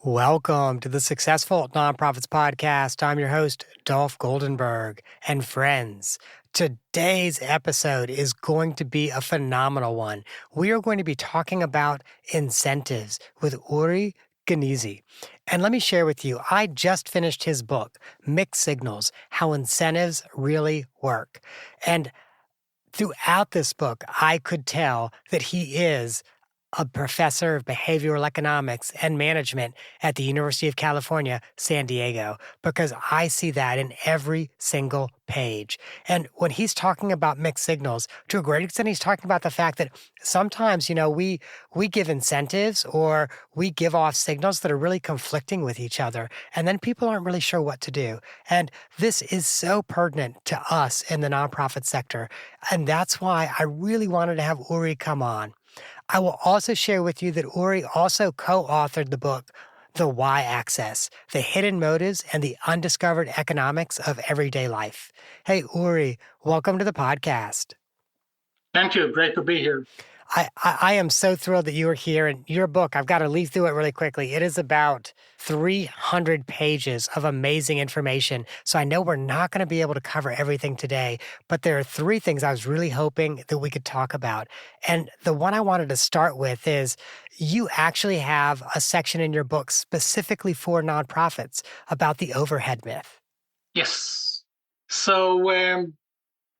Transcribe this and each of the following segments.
Welcome to the Successful Nonprofits Podcast. I'm your host, Dolph Goldenburg. And friends, today's episode is going to be a phenomenal one. We are going to be talking about incentives with Uri Gneezy. And let me share with you, I just finished his book, Mixed Signals, How Incentives Really Work. And throughout this book, I could tell that he is a professor of behavioral economics and management at the University of California, San Diego, because I see that in every single page. And when he's talking about mixed signals, to a great extent, he's talking about the fact that sometimes, we give incentives or we give off signals that are really conflicting with each other, and then people aren't really sure what to do. And this is so pertinent to us in the nonprofit sector. And that's why I really wanted to have Uri come on. I will also share with you that Uri also co-authored the book, The Why Axis, The Hidden Motives and the Undiscovered Economics of Everyday Life. Hey, Uri, welcome to the podcast. Thank you. Great to be here. I am so thrilled that you are here. And your book, I've got to leaf through it really quickly. It is about 300 pages of amazing information. So I know we're not going to be able to cover everything today, but there are three things I was really hoping that we could talk about. And the one I wanted to start with is you actually have a section in your book specifically for nonprofits about the overhead myth. Yes. So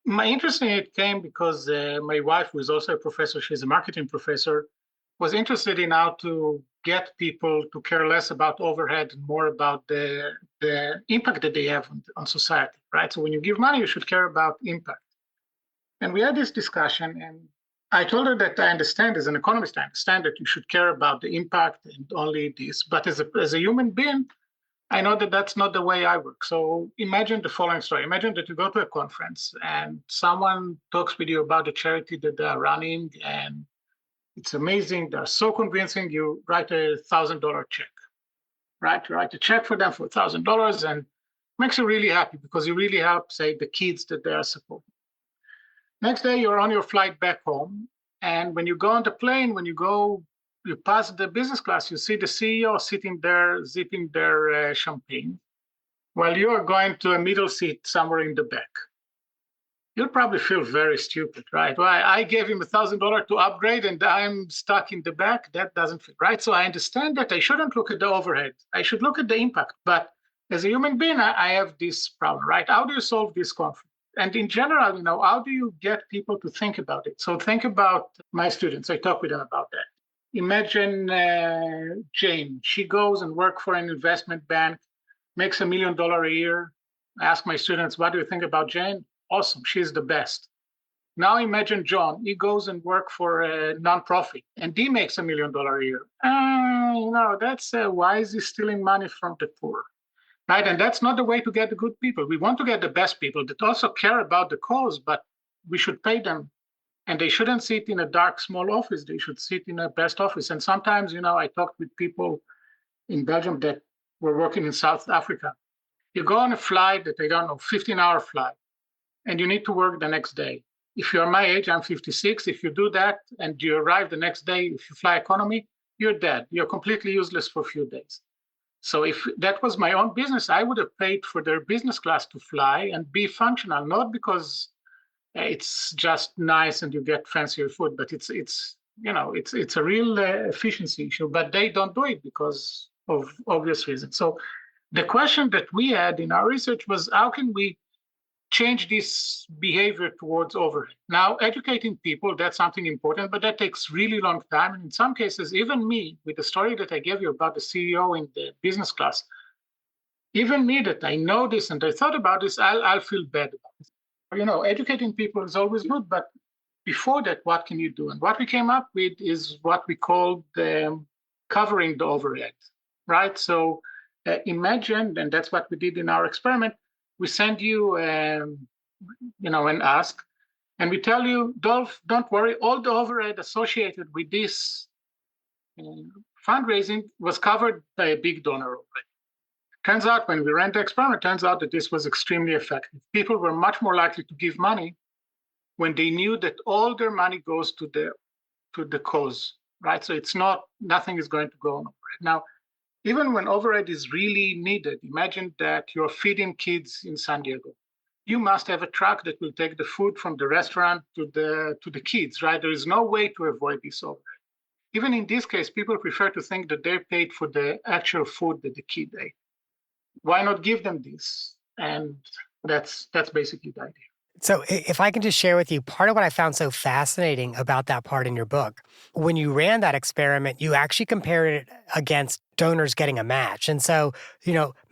my interest in it came because my wife, who is also a professor, she's a marketing professor, was interested in how to get people to care less about overhead and more about the impact that they have on society, right? So when you give money, you should care about impact. And we had this discussion, and I told her that I understand, as an economist, I understand that you should care about the impact and only this. But as a human being, I know that that's not the way I work. So imagine the following story. Imagine that you go to a conference and someone talks with you about the charity that they are running, and it's amazing. They're so convincing. You write $1,000 check, right? You write a check for them for $1,000 and makes you really happy because you really help, say, the kids that they are supporting. Next day, you're on your flight back home. And when you go on the plane, you pass the business class, you see the CEO sitting there, zipping their champagne, while you are going to a middle seat somewhere in the back. You'll probably feel very stupid, right? Well, I gave him $1,000 to upgrade and I'm stuck in the back. That doesn't fit, right? So I understand that I shouldn't look at the overhead. I should look at the impact. But as a human being, I have this problem, right? How do you solve this conflict? And in general, how do you get people to think about it? So think about my students. I talk with them about that. Imagine Jane. She goes and works for an investment bank, makes $1 million a year. I ask my students, what do you think about Jane? Awesome, she's the best. Now imagine John. He goes and works for a nonprofit, and he makes $1 million a year. That's why is he stealing money from the poor? Right, and that's not the way to get the good people. We want to get the best people that also care about the cause, but we should pay them. And they shouldn't sit in a dark, small office. They should sit in a best office. And sometimes, I talked with people in Belgium that were working in South Africa. You go on a flight that, 15-hour flight, and you need to work the next day. If you're my age, I'm 56. If you do that and you arrive the next day, if you fly economy, you're dead. You're completely useless for a few days. So if that was my own business, I would have paid for their business class to fly and be functional, not because it's just nice and you get fancier food, but it's a real efficiency issue. But they don't do it because of obvious reasons. So the question that we had in our research was, how can we change this behavior towards overhead? Now, educating people, that's something important, but that takes really long time. And in some cases, even me, with the story that I gave you about the CEO in the business class, even me that I know this and I thought about this, I'll feel bad about it. Educating people is always good, but before that, what can you do? And what we came up with is what we called covering the overhead, right? So imagine, and that's what we did in our experiment, we send you, and ask, and we tell you, Dolph, don't worry, all the overhead associated with this fundraising was covered by a big donor already. Turns out when we ran the experiment, turns out that this was extremely effective. People were much more likely to give money when they knew that all their money goes to the cause, right? So it's not, nothing is going to go on overhead. Now, Even when overhead is really needed, imagine that you're feeding kids in San Diego. You must have a truck that will take the food from the restaurant to the kids, right? There is no way to avoid this overhead. Even in this case, people prefer to think that they're paid for the actual food that the kid ate. Why not give them this? And that's basically the idea. So, if I can just share with you part of what I found so fascinating about that part in your book, when you ran that experiment, you actually compared it against donors getting a match. And so,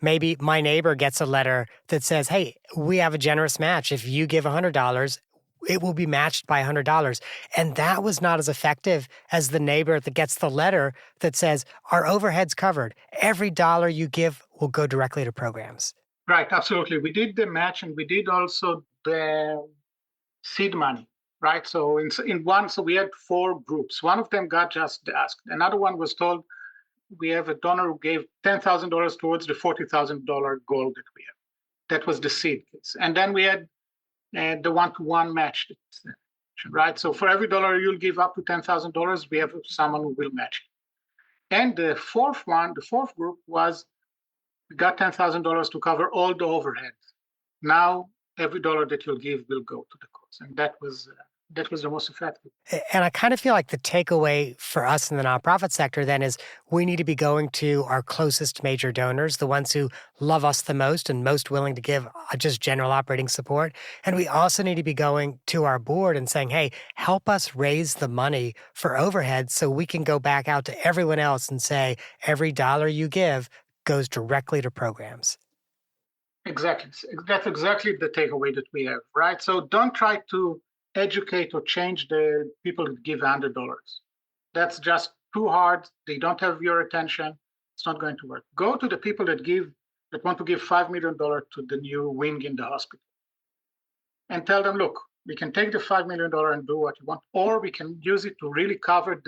maybe my neighbor gets a letter that says, "Hey, we have a generous match. If you give $100, it will be matched by $100." And that was not as effective as the neighbor that gets the letter that says, "Our overhead's covered. Every dollar you give will go directly to programs." Right, absolutely. We did the match and we did also the seed money, right? So in one, so we had four groups. One of them got just asked. Another one was told we have a donor who gave $10,000 towards the $40,000 goal that we have. That was the seed case. And then we had the one-to-one match, right? So for every dollar you'll give up to $10,000, we have someone who will match it. And the fourth one, the fourth group was we got $10,000 to cover all the overhead. Now every dollar that you'll give will go to the cause, and that was the most effective. And I kind of feel like the takeaway for us in the nonprofit sector then is we need to be going to our closest major donors, the ones who love us the most and most willing to give just general operating support. And we also need to be going to our board and saying, hey, help us raise the money for overhead so we can go back out to everyone else and say, every dollar you give goes directly to programs. Exactly. That's exactly the takeaway that we have, right? So don't try to educate or change the people that give $100. That's just too hard. They don't have your attention. It's not going to work. Go to the people that want to give $5 million to the new wing in the hospital and tell them, look, we can take the $5 million and do what you want, or we can use it to really cover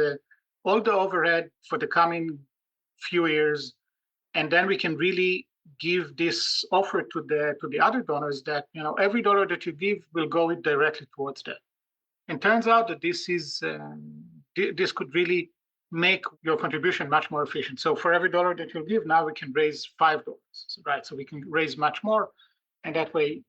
all the overhead for the coming few years, and then we can really give this offer to the other donors that every dollar that you give will go directly towards that. And turns out that this could really make your contribution much more efficient. So for every dollar that you'll give, now we can raise $5, right? So we can raise much more, and that way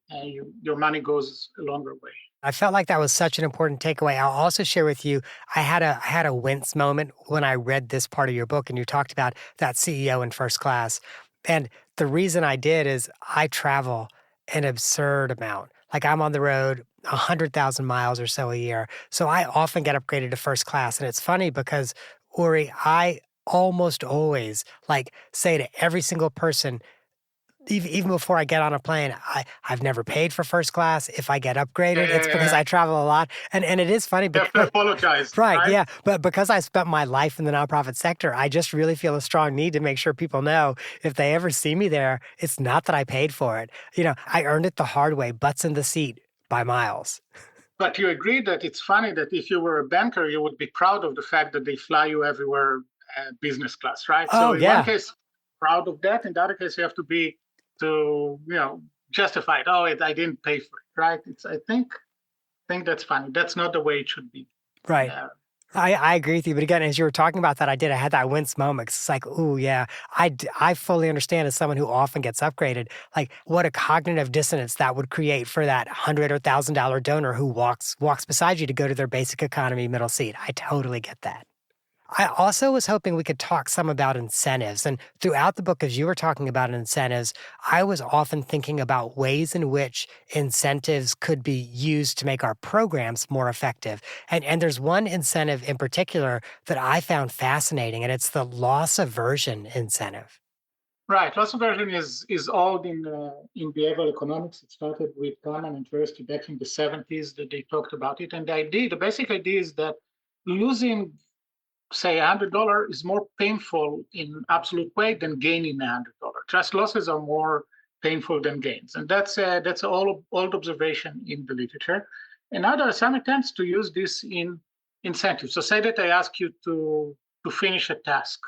your money goes a longer way. I felt like that was such an important takeaway. I'll also share with you, I had a wince moment when I read this part of your book and you talked about that CEO in first class. And the reason I did is I travel an absurd amount. Like I'm on the road 100,000 miles or so a year. So I often get upgraded to first class. And it's funny because, Uri, I almost always like say to every single person, even before I get on a plane, I've never paid for first class. If I get upgraded, it's because Yeah, I travel a lot. And it is funny you have to because apologize, right, right? yeah. But because I spent my life in the nonprofit sector, I just really feel a strong need to make sure people know if they ever see me there, it's not that I paid for it. I earned it the hard way, butts in the seat by miles. But you agree that it's funny that if you were a banker, you would be proud of the fact that they fly you everywhere business class, right? So Oh, in one yeah. case, proud of that. In the other case, you have to be to justify it. Oh, I didn't pay for it, right? I think that's funny. That's not the way it should be. Right. Uh, I agree with you. But again, as you were talking about that, I had that wince moment. 'Cause it's like, ooh, yeah, I fully understand as someone who often gets upgraded, like what a cognitive dissonance that would create for that $100 or $1,000 donor who walks beside you to go to their basic economy middle seat. I totally get that. I also was hoping we could talk some about incentives. And throughout the book, as you were talking about incentives, I was often thinking about ways in which incentives could be used to make our programs more effective. And there's one incentive in particular that I found fascinating, and it's the loss aversion incentive. right. Loss aversion is old in behavioral economics. It started with Kahneman and Tversky back in the 70s that they talked about it. And the basic idea is that losing say $100 is more painful in absolute way than gaining $100. Just losses are more painful than gains, and that's an old observation in the literature. And now there are some attempts to use this in incentives. So say that I ask you to finish a task,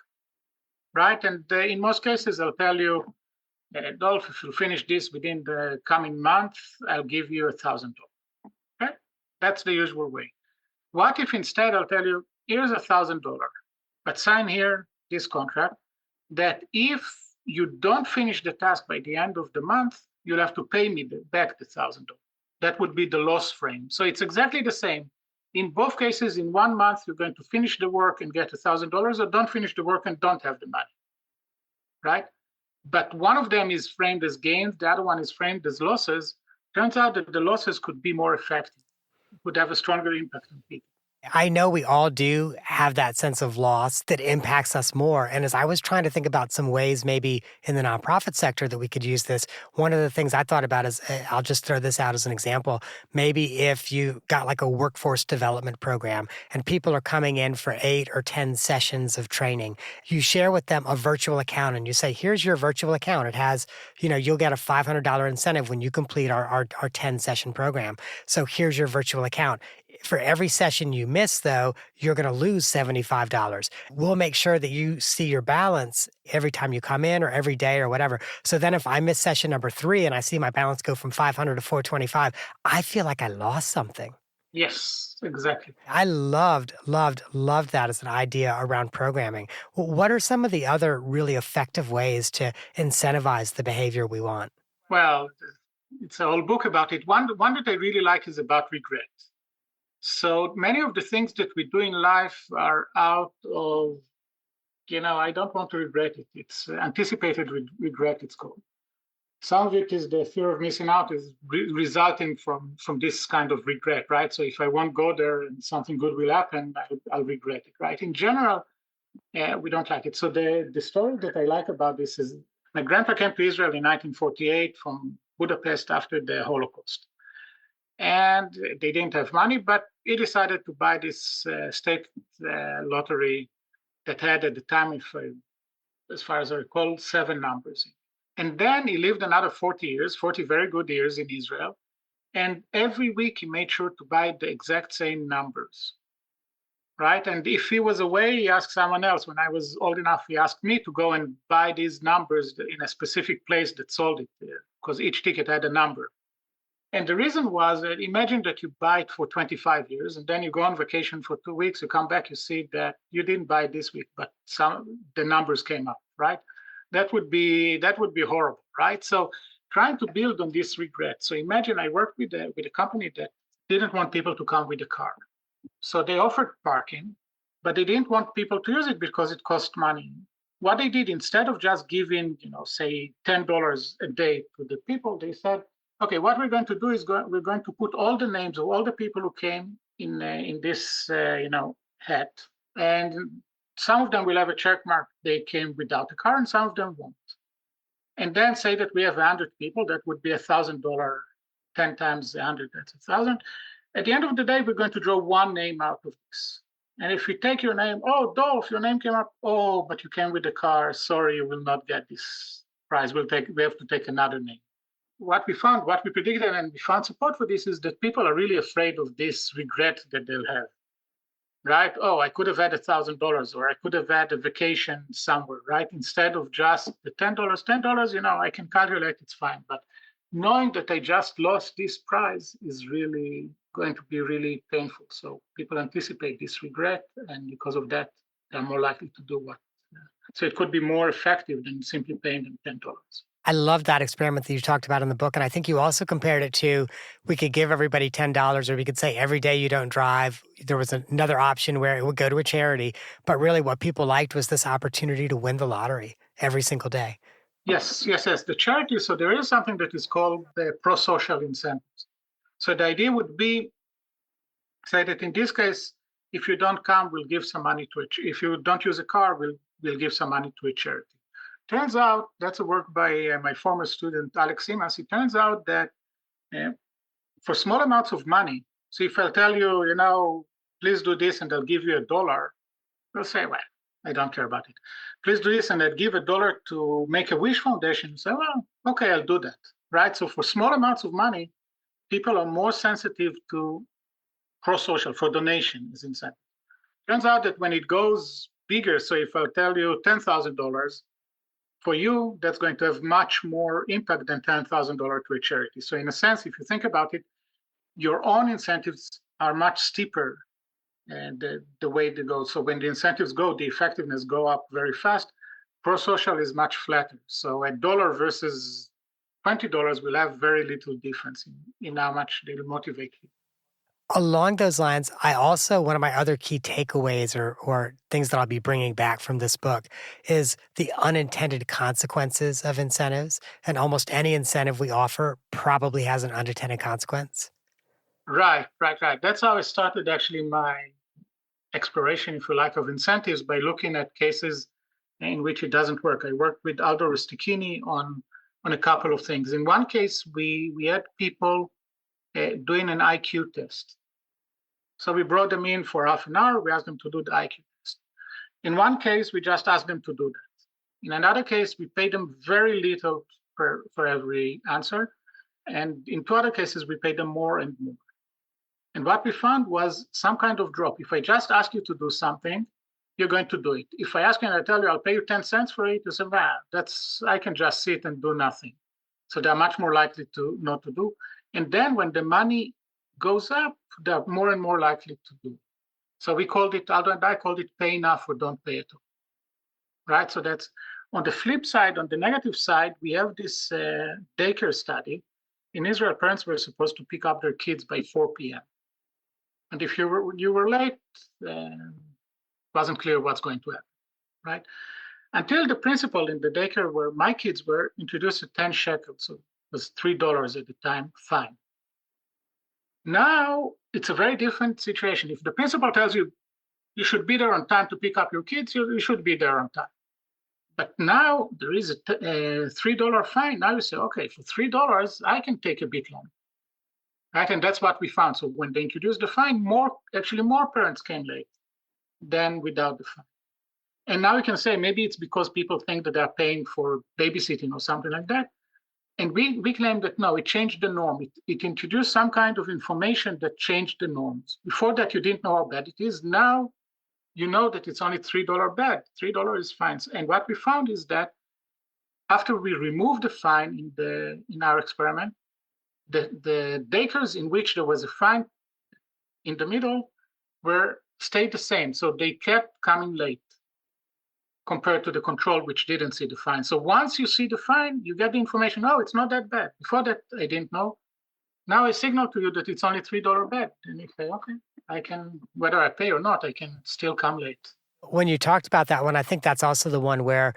right? And in most cases, I'll tell you, Dolph, if you finish this within the coming month, I'll give you $1,000. Okay, that's the usual way. What if instead I'll tell you, here's $1,000, but sign here this contract, that if you don't finish the task by the end of the month, you'll have to pay me back the $1,000. That would be the loss frame. So it's exactly the same. In both cases, in 1 month, you're going to finish the work and get $1,000, or don't finish the work and don't have the money, right? But one of them is framed as gains, the other one is framed as losses. Turns out that the losses could be more effective, would have a stronger impact on people. I know we all do have that sense of loss that impacts us more. And as I was trying to think about some ways, maybe in the nonprofit sector, that we could use this, one of the things I thought about is I'll just throw this out as an example. Maybe if you got like a workforce development program and people are coming in for 8 or 10 sessions of training, you share with them a virtual account and you say, here's your virtual account. It has, you'll get a $500 incentive when you complete our 10 session program. So here's your virtual account. For every session you miss, though, you're going to lose $75. We'll make sure that you see your balance every time you come in or every day or whatever. So then if I miss session number 3 and I see my balance go from 500 to 425, I feel like I lost something. Yes, exactly. I loved that as an idea around programming. What are some of the other really effective ways to incentivize the behavior we want? Well, it's a whole book about it. One that I really like is about regret. So many of the things that we do in life are out of, I don't want to regret it. It's anticipated regret, it's called. Some of it is the fear of missing out is resulting from this kind of regret, right? So if I won't go there and something good will happen, I'll regret it, right? In general, we don't like it. So the story that I like about this is my grandpa came to Israel in 1948 from Budapest after the Holocaust. And they didn't have money, but he decided to buy this state lottery that had at the time, as far as I recall, 7 numbers. And then he lived another 40 years, 40 very good years in Israel. And every week he made sure to buy the exact same numbers, right? And if he was away, he asked someone else. When I was old enough, he asked me to go and buy these numbers in a specific place that sold it, because each ticket had a number. And the reason was that imagine that you buy it for 25 years and then you go on vacation for 2 weeks, you come back, you see that you didn't buy it this week, but the numbers came up, right? That would be horrible, right? So trying to build on this regret. So imagine I worked with a company that didn't want people to come with a car. So they offered parking, but they didn't want people to use it because it cost money. What they did, instead of just giving, say $10 a day to the people, they said, okay, what we're going to do is we're going to put all the names of all the people who came in this hat, and some of them will have a check mark. They came without a car, and some of them won't. And then say that we have 100 people. That would be $1,000. 10 times 100, that's 1,000. At the end of the day, we're going to draw one name out of this. And if we take your name, oh, Dolph, your name came up. Oh, but you came with the car. Sorry, you will not get this prize. We have to take another name. What we predicted, and we found support for this, is that people are really afraid of this regret that they'll have, right? Oh, I could have had $1,000, or I could have had a vacation somewhere, right? Instead of just the $10, I can calculate, it's fine. But knowing that I just lost this prize is really going to be really painful. So people anticipate this regret, and because of that, they're more likely to do what. So it could be more effective than simply paying them $10. I love that experiment that you talked about in the book. And I think you also compared it to we could give everybody $10, or we could say every day you don't drive. There was another option where it would go to a charity. But really, what people liked was this opportunity to win the lottery every single day. Yes. The charity. So there is something that is called the pro-social incentives. So the idea would be, say that in this case, if you don't come, we'll give some money to it. If you don't use a car, we'll give some money to a charity. Turns out, that's a work by my former student, Alex Simas. It turns out that for small amounts of money, so if I'll tell you, please do this and I'll give you $1, you'll say, well, I don't care about it. Please do this and I'll give $1 to make a wish foundation. So, well, okay, I'll do that, right? So for small amounts of money, people are more sensitive to pro-social, for donation as incentive. Turns out that when it goes bigger, so if I'll tell you $10,000, for you, that's going to have much more impact than $10,000 to a charity. So in a sense, if you think about it, your own incentives are much steeper and the way they go. So when the incentives go, the effectiveness go up very fast. Pro-social is much flatter. So a dollar versus $20 will have very little difference in how much they will motivate you. Along those lines, I also one of my other key takeaways or things that I'll be bringing back from this book is the unintended consequences of incentives, and almost any incentive we offer probably has an unintended consequence. Right. That's how I started actually my exploration, if you like, of incentives by looking at cases in which it doesn't work. I worked with Aldo Rusticchini on a couple of things. In one case, we had people doing an IQ test. So we brought them in for half an hour. We asked them to do the IQ test. In one case, we just asked them to do that. In another case, we paid them very little for every answer. And in two other cases, we paid them more and more. And what we found was some kind of drop. If I just ask you to do something, you're going to do it. If I ask you and I tell you I'll pay you 10 cents for it, you say, I can just sit and do nothing. So they're much more likely to not to do. And then when the money goes up, they're more and more likely to do. So we called it, Aldo and I called it pay enough or don't pay at all. Right? So that's on the flip side, on the negative side, we have this daycare study. In Israel, parents were supposed to pick up their kids by 4 p.m. And if you were late, wasn't clear what's going to happen, right? Until the principal in the daycare where my kids were introduced a 10 shekels, so it was $3 at the time, fine. Now it's a very different situation. If the principal tells you you should be there on time to pick up your kids, you should be there on time. But now there is a $3 fine. Now you say, okay, for $3, I can take a bit longer. Right, and that's what we found. So when they introduced the fine, more parents came late than without the fine. And now you can say maybe it's because people think that they're paying for babysitting or something like that. And we claim that no, it changed the norm. It introduced some kind of information that changed the norms. Before that, you didn't know how bad it is. Now you know that it's only $3 bad. $3 is fines. And what we found is that after we removed the fine in our experiment, the daycares in which there was a fine in the middle stayed the same. So they kept coming late compared to the control, which didn't see the fine. So once you see the fine, you get the information, oh, it's not that bad. Before that, I didn't know. Now I signal to you that it's only $3 bad. And you say, okay, I can, whether I pay or not, I can still come late. When you talked about that one, I think that's also the one where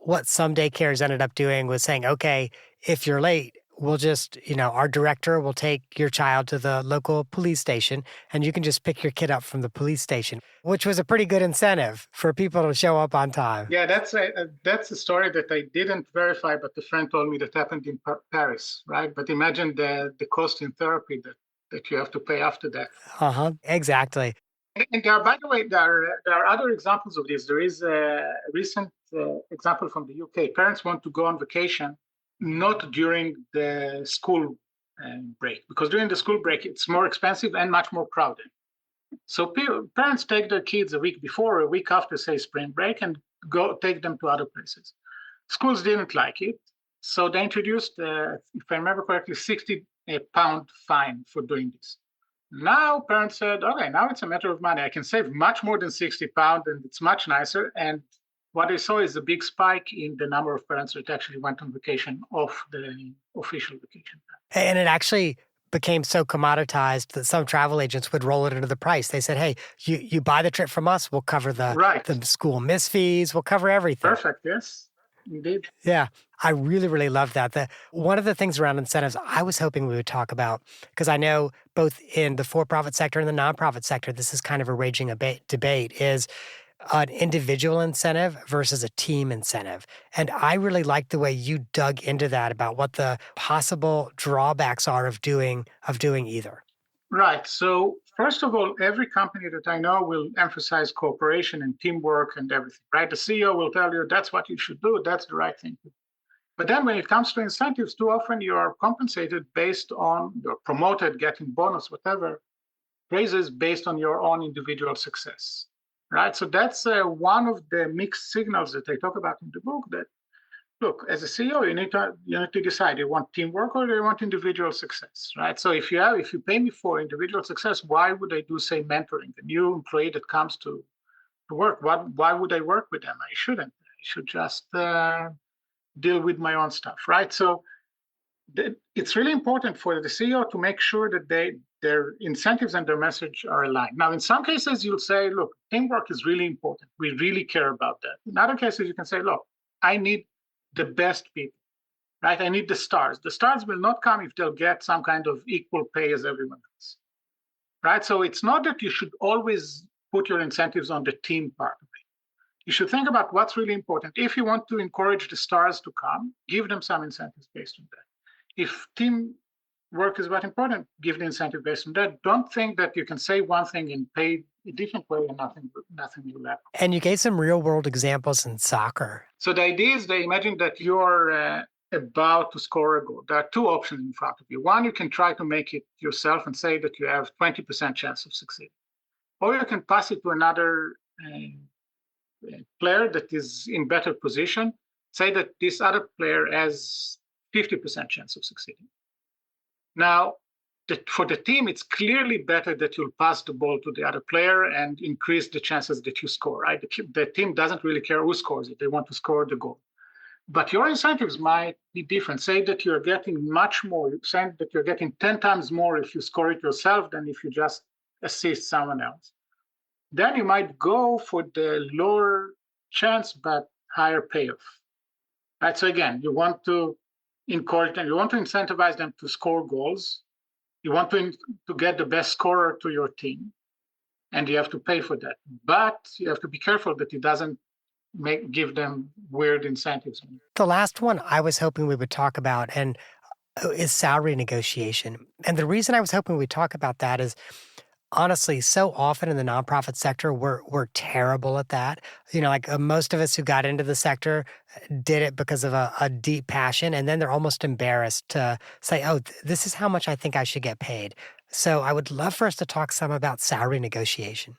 what some daycares ended up doing was saying, okay, if you're late, we'll just, our director will take your child to the local police station and you can just pick your kid up from the police station, which was a pretty good incentive for people to show up on time. Yeah, that's a story that I didn't verify, but the friend told me that happened in Paris, right? But imagine the cost in therapy that you have to pay after that. Exactly. And by the way, there are other examples of this. There is a recent example from the UK. Parents want to go on vacation, not during the school break, because during the school break, it's more expensive and much more crowded. So parents take their kids a week before, a week after, say, spring break, and go take them to other places. Schools didn't like it, so they introduced, if I remember correctly, 60-pound fine for doing this. Now parents said, okay, now it's a matter of money. I can save much more than 60 pounds and it's much nicer. And what I saw is a big spike in the number of parents that actually went on vacation off the official vacation. And it actually became so commoditized that some travel agents would roll it into the price. They said, hey, you buy the trip from us, we'll cover the school miss fees, we'll cover everything. Perfect, yes. Indeed. Yeah, I really, really love that. One of the things around incentives I was hoping we would talk about, because I know both in the for-profit sector and the nonprofit sector, this is kind of a raging debate, is an individual incentive versus a team incentive. And I really like the way you dug into that about what the possible drawbacks are of doing either. Right. So first of all, every company that I know will emphasize cooperation and teamwork and everything, right? The CEO will tell you that's what you should do. That's the right thing to do. But then when it comes to incentives, too often you are compensated based on, you're promoted, getting bonus, whatever, raises based on your own individual success, right? So that's one of the mixed signals that I talk about in the book, that look, as a CEO, you need to decide, you want teamwork or do you want individual success, right? So if you pay me for individual success, why would I do, say, mentoring? A new employee that comes to work, why would I work with them? I shouldn't. I should just deal with my own stuff, right? So it's really important for the CEO to make sure that their incentives and their message are aligned. Now, in some cases, you'll say, look, teamwork is really important. We really care about that. In other cases, you can say, look, I need the best people, right? I need the stars. The stars will not come if they'll get some kind of equal pay as everyone else, right? So it's not that you should always put your incentives on the team part of it. You should think about what's really important. If you want to encourage the stars to come, give them some incentives based on that. If team work is what important, give the incentive based on that. Don't think that you can say one thing and pay a different way and nothing will happen. And you gave some real world examples in soccer. So the idea is they imagine that you're about to score a goal. There are two options in front of you. One, you can try to make it yourself and say that you have 20% chance of succeeding. Or you can pass it to another player that is in better position, say that this other player has 50% chance of succeeding. Now, for the team, it's clearly better that you'll pass the ball to the other player and increase the chances that you score, right? The team doesn't really care who scores it. They want to score the goal. But your incentives might be different. Say that you're getting much more, say that you're getting 10 times more if you score it yourself than if you just assist someone else. Then you might go for the lower chance but higher payoff. Right. So again, you want to encourage them, you want to incentivize them to score goals. You want to get the best scorer to your team, and you have to pay for that. But you have to be careful that it doesn't give them weird incentives. The last one I was hoping we would talk about is salary negotiation. And the reason I was hoping we'd talk about that is, honestly, so often in the nonprofit sector, we're terrible at that. Like most of us who got into the sector did it because of a deep passion, and then they're almost embarrassed to say, oh, this is how much I think I should get paid. So I would love for us to talk some about salary negotiation.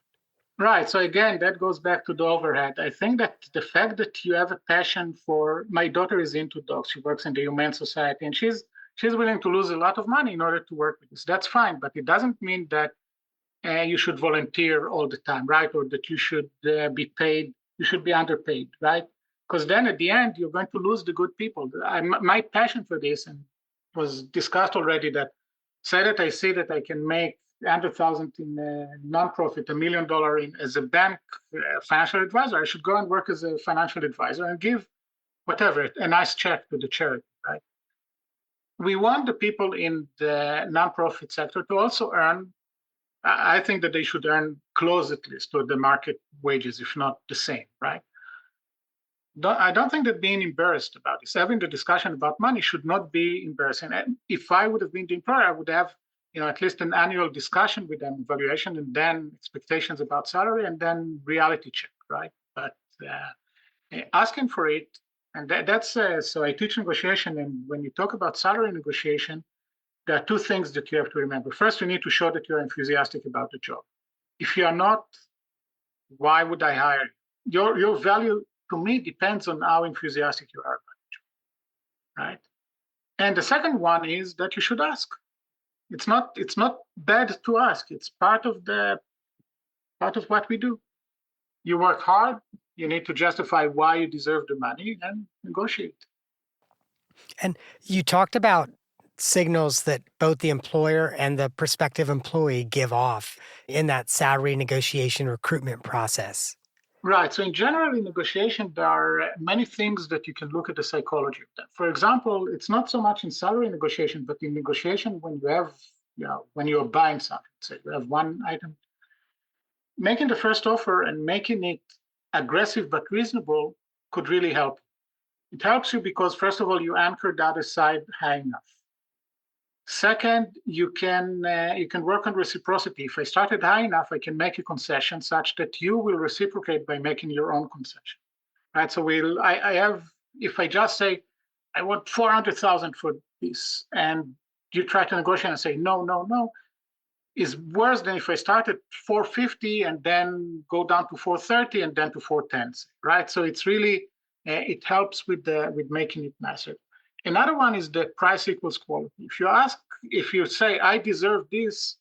Right. So again, that goes back to the overhead. I think that the fact that you have a passion for, my daughter is into dogs. She works in the Humane Society, and she's willing to lose a lot of money in order to work with this. That's fine, but it doesn't mean that you should volunteer all the time, right? Or that you should be paid, you should be underpaid, right? Because then at the end, you're going to lose the good people. My passion for this, and was discussed already, that say that I see that I can make 100,000 in a nonprofit, $1 million as a bank financial advisor, I should go and work as a financial advisor and give whatever, a nice check to the charity, right? We want the people in the nonprofit sector to also earn, I think that they should earn close at least to the market wages, if not the same, right? I don't think that being embarrassed about this, having the discussion about money should not be embarrassing. And if I would have been the employer, I would have, at least an annual discussion with them, evaluation, and then expectations about salary, and then reality check, right? But asking for it, and that's so I teach negotiation, and when you talk about salary negotiation, there are two things that you have to remember. First, you need to show that you're enthusiastic about the job. If you are not, why would I hire you? Your value to me depends on how enthusiastic you are about the job, right? And the second one is that you should ask. It's not bad to ask. It's part of what we do. You work hard. You need to justify why you deserve the money and negotiate. And you talked about signals that both the employer and the prospective employee give off in that salary negotiation recruitment process. Right. So in general, in negotiation, there are many things that you can look at the psychology of them. For example, it's not so much in salary negotiation, but in negotiation when when you're buying something. Say you have one item, making the first offer and making it aggressive but reasonable could really help. It helps you because, first of all, you anchor the other side high enough. Second, you can work on reciprocity. If I started high enough, I can make a concession such that you will reciprocate by making your own concession, right? So if I just say, I want 400,000 for this, and you try to negotiate and say, no, is worse than if I start at 450 and then go down to 430 and then to 410, right? So it's really, it helps with making it nicer. Another one is the price equals quality. If you say, I deserve this,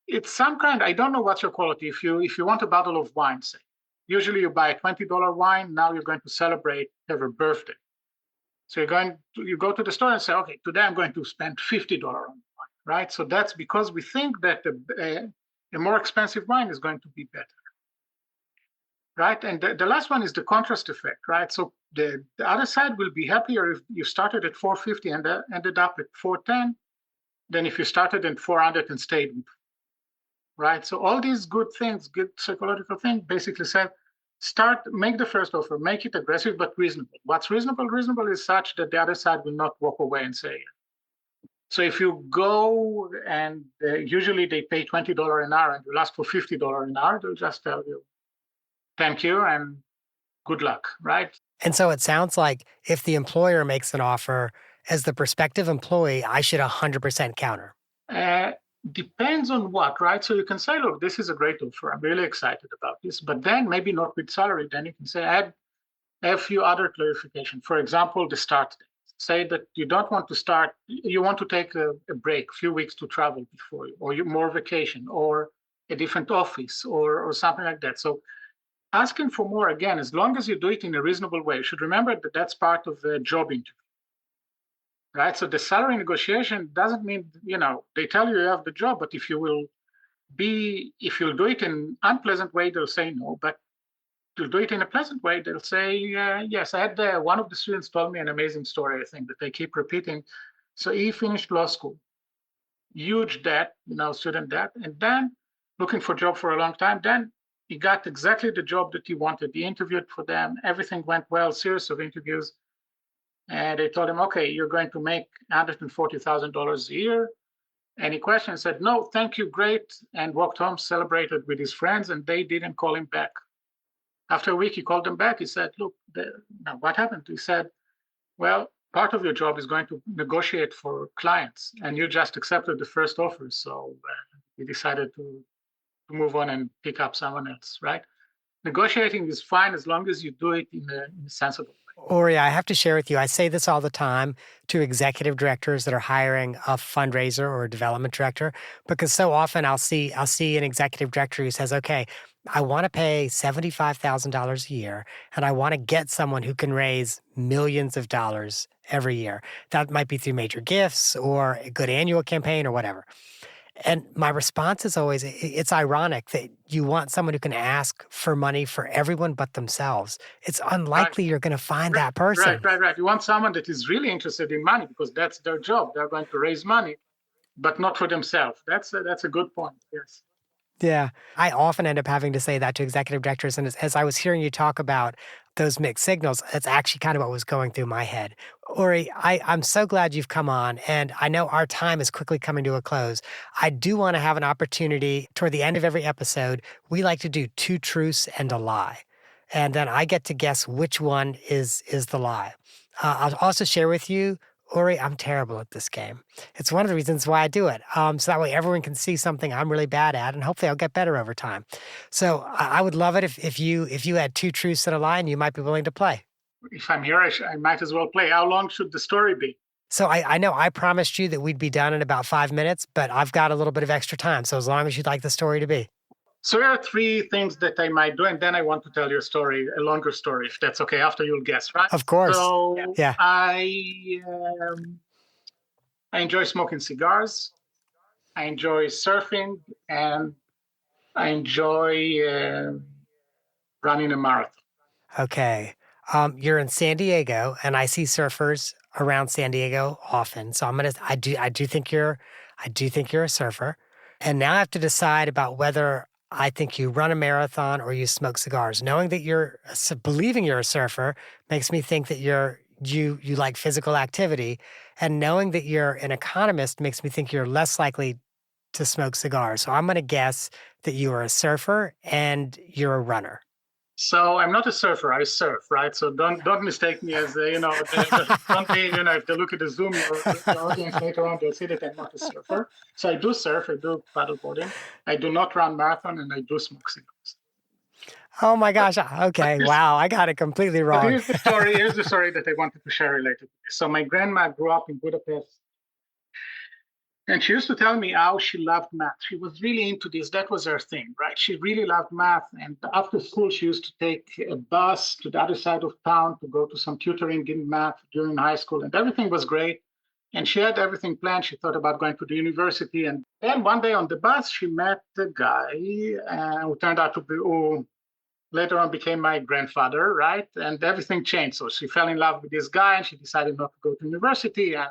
it's some kind, I don't know what's your quality. If you want a bottle of wine, say, Usually you buy a $20 wine. Now you're going to celebrate, have a birthday. So you go to the store and say, okay, today I'm going to spend $50 on wine, right? So that's because we think that a more expensive wine is going to be better, right? And the last one is the contrast effect, right? So the other side will be happier if you started at 450 and ended up at 410 than if you started at 400 and stayed with, right? So all these good things, good psychological things, basically said, make the first offer, make it aggressive but reasonable. What's reasonable? Reasonable is such that the other side will not walk away and say. So if you go and usually they pay $20 an hour and you ask for $50 an hour, they'll just tell you, thank you and good luck, right? And so it sounds like if the employer makes an offer, as the prospective employee, I should 100% counter. Uh, Depends on what, right? So you can say, look, this is a great offer. I'm really excited about this. But then maybe not with salary. Then you can say, add a few other clarification. For example, the start date. Say that you don't want to start, you want to take a break, a few weeks to travel before you, or you more vacation, or a different office, or something like that. So asking for more, again, as long as you do it in a reasonable way, you should remember that that's part of the job interview, right? So the salary negotiation doesn't mean, they tell you have the job, but if you'll do it in an unpleasant way, they'll say no. But to do it in a pleasant way, they'll say yes. I had one of the students told me an amazing story, I think, that they keep repeating. So he finished law school, huge debt, student debt, and then looking for a job for a long time. Then he got exactly the job that he wanted. He interviewed for them. Everything went well, series of interviews. And they told him, okay, you're going to make $140,000 a year. And he questioned, said, no, thank you, great, and walked home, celebrated with his friends, and they didn't call him back. After a week, he called them back. He said, look, what happened? He said, well, part of your job is going to negotiate for clients, and you just accepted the first offer. So we decided to move on and pick up someone else, right? Negotiating is fine as long as you do it in a sensible way. Uri, I have to share with you, I say this all the time to executive directors that are hiring a fundraiser or a development director, because so often I'll see an executive director who says, okay, I want to pay $75,000 a year and I want to get someone who can raise millions of dollars every year. That might be through major gifts or a good annual campaign or whatever. And my response is always, it's ironic that you want someone who can ask for money for everyone but themselves. It's unlikely you're going to find that person. Right. You want someone that is really interested in money because that's their job. They're going to raise money, but not for themselves. That's a good point. Yes. Yeah. I often end up having to say that to executive directors. And as I was hearing you talk about those mixed signals, that's actually kind of what was going through my head. Uri, I'm so glad you've come on. And I know our time is quickly coming to a close. I do want to have an opportunity toward the end of every episode. We like to do 2 truths and a lie. And then I get to guess which one is the lie. I'll also share with you, Uri, I'm terrible at this game. It's one of the reasons why I do it. So that way everyone can see something I'm really bad at, and hopefully I'll get better over time. So I would love it if you had 2 truths and a lie, and you might be willing to play. If I'm here, I might as well play. How long should the story be? So I know I promised you that we'd be done in about 5 minutes, but I've got a little bit of extra time. So as long as you'd like the story to be. So there are 3 things that I might do, and then I want to tell you a longer story, if that's okay, after you'll guess, right? Of course. So yeah. I enjoy smoking cigars, I enjoy surfing, and I enjoy running a marathon. Okay. You're in San Diego, and I see surfers around San Diego often. So I do think you're a surfer. And now I have to decide about whether I think you run a marathon or you smoke cigars. Knowing that believing you're a surfer makes me think that you like physical activity. And knowing that you're an economist makes me think you're less likely to smoke cigars. So I'm going to guess that you are a surfer and you're a runner. So I'm not a surfer. I surf, right? So don't mistake me as don't be if they look at the Zoom or the audience later on, they'll see that I'm not a surfer. So I do surf. I do paddleboarding. I do not run marathon, and I do smoke cigars. Oh my gosh! Okay, wow, I got it completely wrong. But here's the story that I wanted to share related to this. So my grandma grew up in Budapest. And she used to tell me how she loved math. She was really into this. That was her thing, right? She really loved math. And after school, she used to take a bus to the other side of town to go to some tutoring in math during high school. And everything was great. And she had everything planned. She thought about going to the university. And then one day on the bus, she met the guy who turned out to be, who later on became my grandfather, right? And everything changed. So she fell in love with this guy and she decided not to go to university. And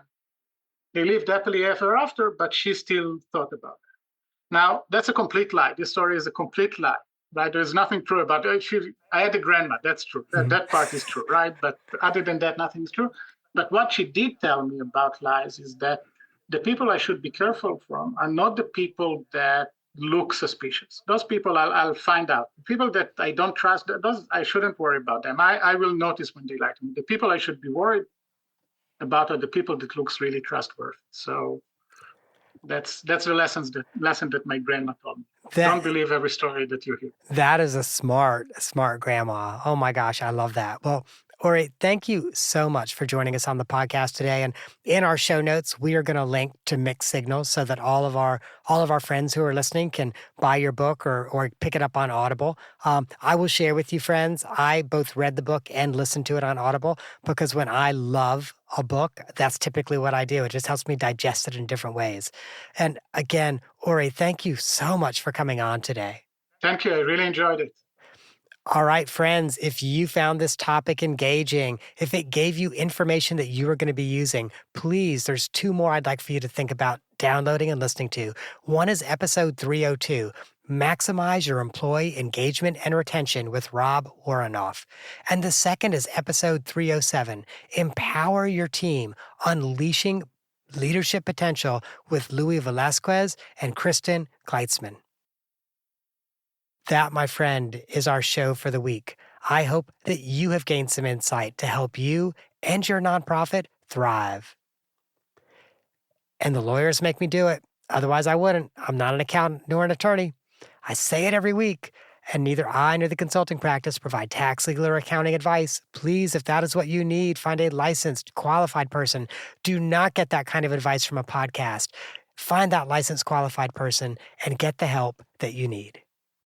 they lived happily ever after, but she still thought about it. Now, that's a complete lie. This story is a complete lie, right? There's nothing true about it. I had a grandma, that's true. That part is true, right? But other than that, nothing is true. But what she did tell me about lies is that the people I should be careful from are not the people that look suspicious. Those people I'll find out. The people that I don't trust, those I shouldn't worry about them. I will notice when they lie to me. The people I should be worried about are the people that looks really trustworthy. So that's the lesson that my grandma told me. Don't believe every story that you hear. That is a smart grandma. Oh my gosh, I love that. Well, Uri, thank you so much for joining us on the podcast today. And in our show notes, we are going to link to Mixed Signals so that all of our friends who are listening can buy your book or pick it up on Audible. I will share with you, friends. I both read the book and listened to it on Audible because when I love a book, that's typically what I do. It just helps me digest it in different ways. And again, Uri, thank you so much for coming on today. Thank you. I really enjoyed it. All right, friends, if you found this topic engaging, if it gave you information that you are going to be using, please, there's two more I'd like for you to think about downloading and listening to. One is episode 302, Maximize Your Employee Engagement and Retention with Rob Warrenoff. And the second is episode 307, Empower Your Team, Unleashing Leadership Potential with Louis Velasquez and Kristen Kleitzman. That, my friend, is our show for the week. I hope that you have gained some insight to help you and your nonprofit thrive. And the lawyers make me do it. Otherwise, I wouldn't. I'm not an accountant nor an attorney. I say it every week. And neither I nor the consulting practice provide tax, legal, or accounting advice. Please, if that is what you need, find a licensed, qualified person. Do not get that kind of advice from a podcast. Find that licensed, qualified person and get the help that you need.